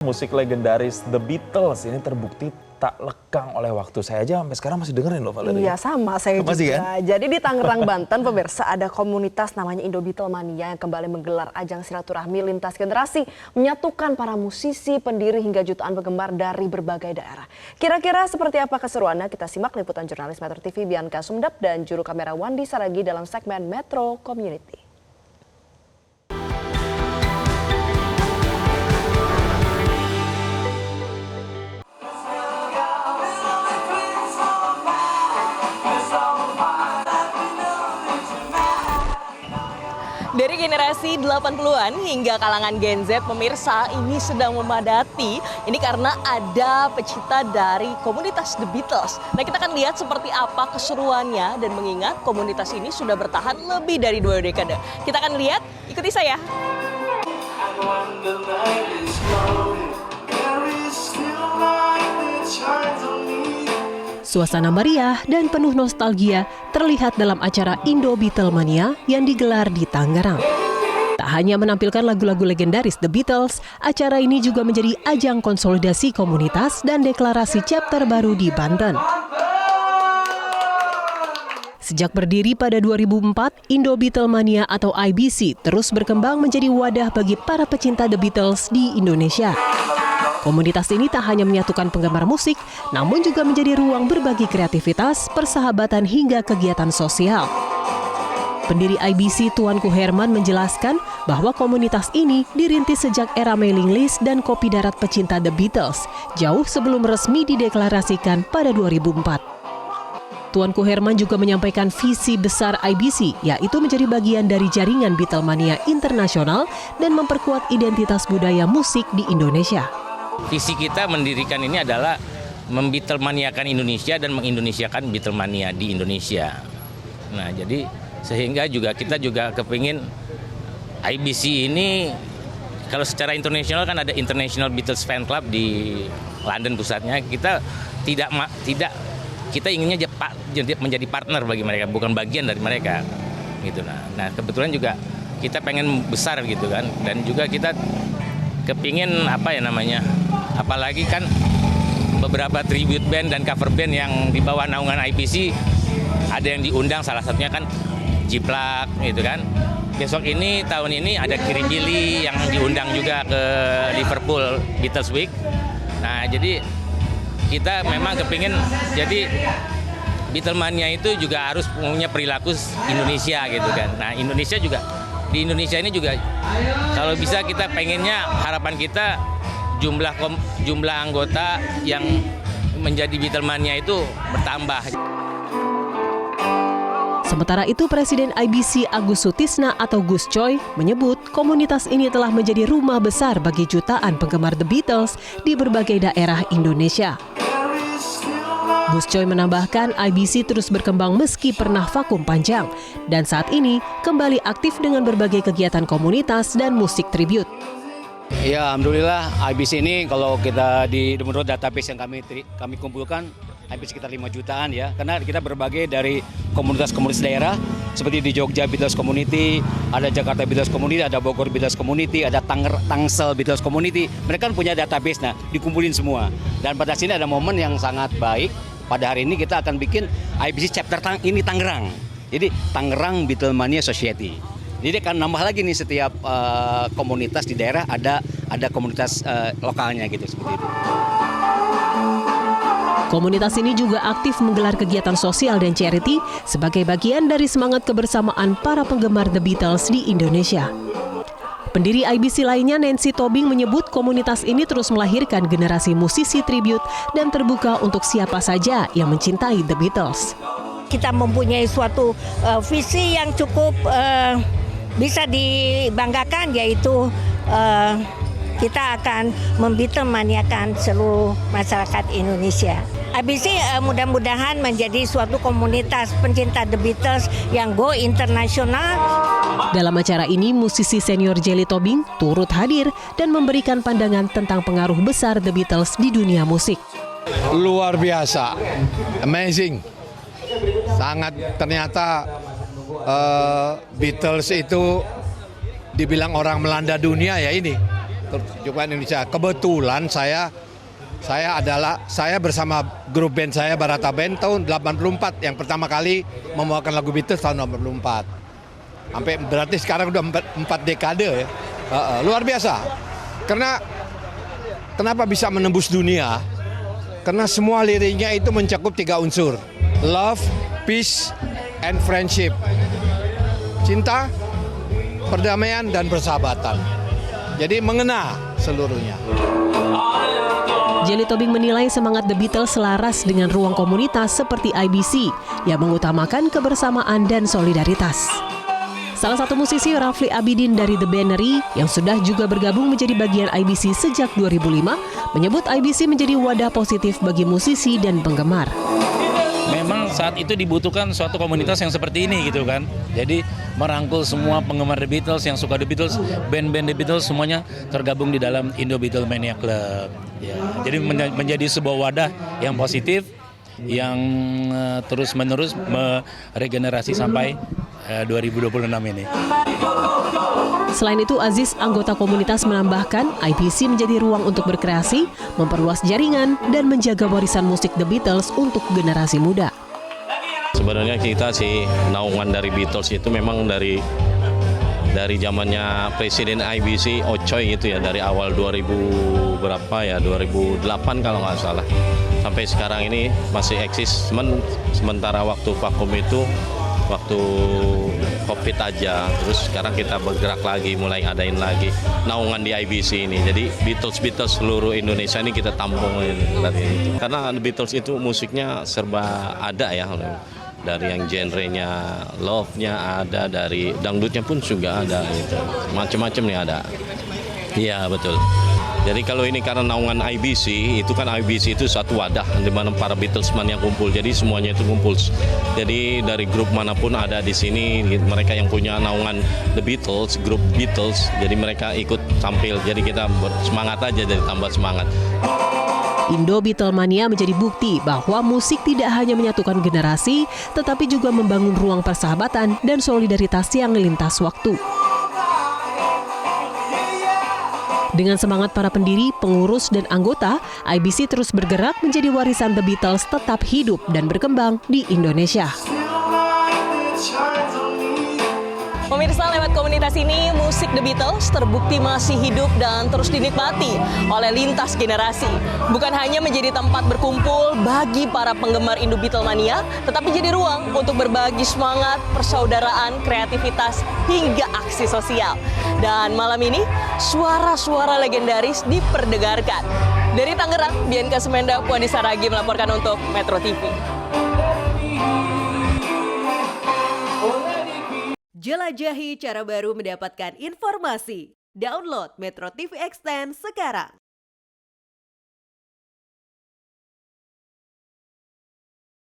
Musik legendaris The Beatles ini terbukti tak lekang oleh waktu. Saya aja sampai sekarang masih dengerin loh Valeria. Iya sama, saya masih juga. Kan? Jadi di Tangerang, Banten, pemirsa, ada komunitas namanya Indo Beatlemania yang kembali menggelar ajang silaturahmi lintas generasi, menyatukan para musisi, pendiri hingga jutaan penggemar dari berbagai daerah. Kira-kira seperti apa keseruannya? Kita simak liputan jurnalis Metro TV Bianca Sumdap dan juru kamera Wandi Saragi dalam segmen Metro Community. Dari generasi 80-an hingga kalangan Gen Z, pemirsa, ini sedang memadati. Ini karena ada pecinta dari komunitas The Beatles. Nah, kita akan lihat seperti apa keseruannya dan mengingat komunitas ini sudah bertahan lebih dari 2 dekade. Kita akan lihat, ikuti saya. Suasana meriah dan penuh nostalgia terlihat dalam acara Indo Beatlemania yang digelar di Tangerang. Tak hanya menampilkan lagu-lagu legendaris The Beatles, acara ini juga menjadi ajang konsolidasi komunitas dan deklarasi chapter baru di Banten. Sejak berdiri pada 2004, Indo Beatlemania atau IBC terus berkembang menjadi wadah bagi para pecinta The Beatles di Indonesia. Komunitas ini tak hanya menyatukan penggemar musik, namun juga menjadi ruang berbagi kreativitas, persahabatan hingga kegiatan sosial. Pendiri IBC Tuanku Herman menjelaskan bahwa komunitas ini dirintis sejak era mailing list dan kopi darat pecinta The Beatles, jauh sebelum resmi dideklarasikan pada 2004. Tuanku Herman juga menyampaikan visi besar IBC, yaitu menjadi bagian dari jaringan Beatlemania internasional dan memperkuat identitas budaya musik di Indonesia. Visi kita mendirikan ini adalah membeatlemaniakan Indonesia dan mengindonesiakan Beatlemania di Indonesia. Nah, jadi sehingga kita juga kepingin IBC ini, kalau secara internasional kan ada International Beatles Fan Club di London pusatnya. Kita kita inginnya menjadi partner bagi mereka, bukan bagian dari mereka. Gitu. Nah, kebetulan juga kita pengen besar gitu kan, dan juga kita kepingin apalagi kan beberapa tribute band dan cover band yang di bawah naungan IBC ada yang diundang, salah satunya kan Jiplak gitu kan. Besok ini, tahun ini ada Kiribili yang diundang juga ke Liverpool Beatles Week. Nah, jadi kita memang kepingin jadi Beatlemania itu juga harus punya perilaku Indonesia gitu kan. Nah, di Indonesia ini juga kalau bisa kita pengennya, harapan kita jumlah anggota yang menjadi Beatlemania itu bertambah. Sementara itu, Presiden IBC Agus Sutisna atau Gus Coy menyebut komunitas ini telah menjadi rumah besar bagi jutaan penggemar The Beatles di berbagai daerah Indonesia. Gus Coy menambahkan IBC terus berkembang meski pernah vakum panjang dan saat ini kembali aktif dengan berbagai kegiatan komunitas dan musik tribute. Ya, alhamdulillah IBC ini kalau kita menurut database yang kami kumpulkan hampir sekitar 5 jutaan ya, karena kita berbagai dari komunitas-komunitas daerah seperti di Jogja Beatles Community, ada Jakarta Beatles Community, ada Bogor Beatles Community, ada Tangsel Beatles Community. Mereka kan punya database, nah dikumpulin semua. Dan pada sini ada momen yang sangat baik. Pada hari ini kita akan bikin IBC chapter ini Tangerang. Jadi Tangerang Beatlemania Society. Jadi akan nambah lagi nih, setiap komunitas di daerah ada komunitas lokalnya gitu, seperti itu. Komunitas ini juga aktif menggelar kegiatan sosial dan charity sebagai bagian dari semangat kebersamaan para penggemar The Beatles di Indonesia. Pendiri IBC lainnya, Nancy Tobing, menyebut komunitas ini terus melahirkan generasi musisi tribute dan terbuka untuk siapa saja yang mencintai The Beatles. Kita mempunyai suatu visi yang cukup bisa dibanggakan, yaitu kita akan membeatlemaniakan seluruh masyarakat Indonesia. IBC mudah-mudahan menjadi suatu komunitas pencinta The Beatles yang go internasional. Dalam acara ini, musisi senior Jelly Tobing turut hadir dan memberikan pandangan tentang pengaruh besar The Beatles di dunia musik. Luar biasa, amazing. Sangat, ternyata Beatles itu dibilang orang melanda dunia ya ini. pertunjukan Indonesia. Kebetulan saya bersama grup band saya Barata Band tahun 84 yang pertama kali membawakan lagu Beatles tahun 84. Sampai berarti sekarang udah 4 dekade ya. Luar biasa. Karena kenapa bisa menembus dunia? Karena semua liriknya itu mencakup 3 unsur. Love, peace, and friendship. Cinta, perdamaian, dan persahabatan. Jadi mengena seluruhnya. Jelly Tobing menilai semangat The Beatles selaras dengan ruang komunitas seperti IBC yang mengutamakan kebersamaan dan solidaritas. Salah satu musisi Rafli Abidin dari The Bannery yang sudah juga bergabung menjadi bagian IBC sejak 2005 menyebut IBC menjadi wadah positif bagi musisi dan penggemar. Memang saat itu dibutuhkan suatu komunitas yang seperti ini gitu kan. Jadi merangkul semua penggemar The Beatles yang suka The Beatles, band-band The Beatles semuanya tergabung di dalam Indo Beatlemania Club. Ya, jadi menjadi sebuah wadah yang positif yang terus-menerus meregenerasi sampai 2026 ini. Selain itu, Aziz, anggota komunitas menambahkan IBC menjadi ruang untuk berkreasi, memperluas jaringan, dan menjaga warisan musik The Beatles untuk generasi muda. Sebenarnya kita sih naungan dari Beatles itu memang dari zamannya Presiden IBC Ocoy gitu ya, dari awal 2000 berapa ya, 2008 kalau nggak salah. Sampai sekarang ini masih eksis, sementara waktu vakum itu waktu COVID aja, terus sekarang kita bergerak lagi, mulai adain lagi naungan di IBC ini. Jadi Beatles seluruh Indonesia ini kita tampung dari itu. Karena The Beatles itu musiknya serba ada ya, dari yang genrenya love-nya ada, dari dangdutnya pun juga ada gitu. Macam-macam nih ada. Iya betul. Jadi kalau ini karena naungan IBC, itu kan IBC itu satu wadah di mana para Beatlesman yang kumpul. Jadi semuanya itu kumpul. Jadi dari grup manapun ada di sini, mereka yang punya naungan The Beatles, grup Beatles, jadi mereka ikut tampil. Jadi kita semangat aja, jadi tambah semangat. Indo Beatlemania menjadi bukti bahwa musik tidak hanya menyatukan generasi, tetapi juga membangun ruang persahabatan dan solidaritas yang lintas waktu. Dengan semangat para pendiri, pengurus, dan anggota, IBC terus bergerak menjadi warisan The Beatles tetap hidup dan berkembang di Indonesia. Pemirsa, lewat komunitas ini, musik The Beatles terbukti masih hidup dan terus dinikmati oleh lintas generasi. Bukan hanya menjadi tempat berkumpul bagi para penggemar Indo Beatlemania, tetapi jadi ruang untuk berbagi semangat, persaudaraan, kreativitas, hingga aksi sosial. Dan malam ini, suara-suara legendaris diperdengarkan. Dari Tangerang, Bianca Semenda, Puandi Saragi melaporkan untuk Metro TV. Jelajahi cara baru mendapatkan informasi. Download Metro TV Extend sekarang.